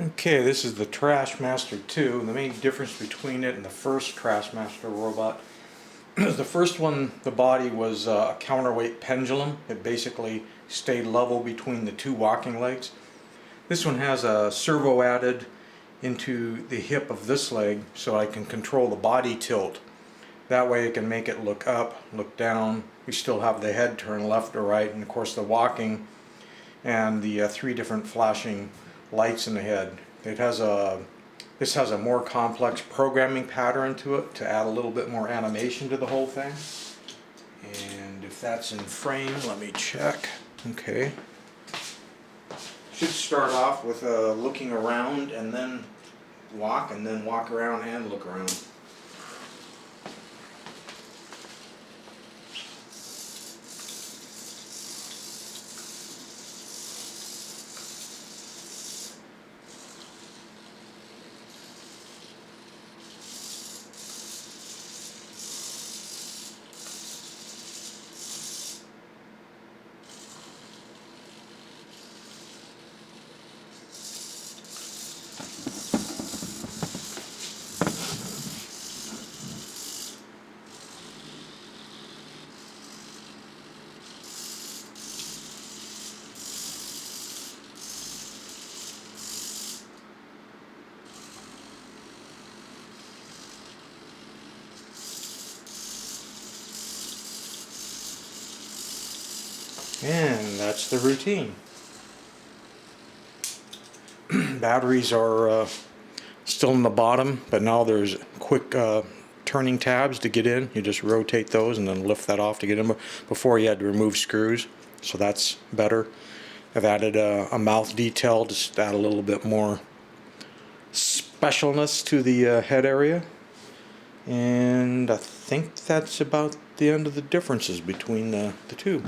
Okay, this is the Trashmaster 2. The main difference between it and the first Trashmaster robot is the first one, the body was a counterweight pendulum. It basically stayed level between the two walking legs. This one has a servo added into the hip of this leg so I can control the body tilt. That way I can make it look up, look down. We still have the head turn left or right, and of course the walking and the three different flashing lights in the head. This has a more complex programming pattern to it to add a little bit more animation to the whole thing. And if that's in frame, let me check. Okay. Should start off with looking around and then walk around and look around. And that's the routine. Batteries are still in the bottom, but now there's quick turning tabs to get in. You just rotate those and then lift that off to get in. Before you had to remove screws, so that's better. I've added a mouth detail just to add a little bit more specialness to the head area. And I think that's about the end of the differences between the two.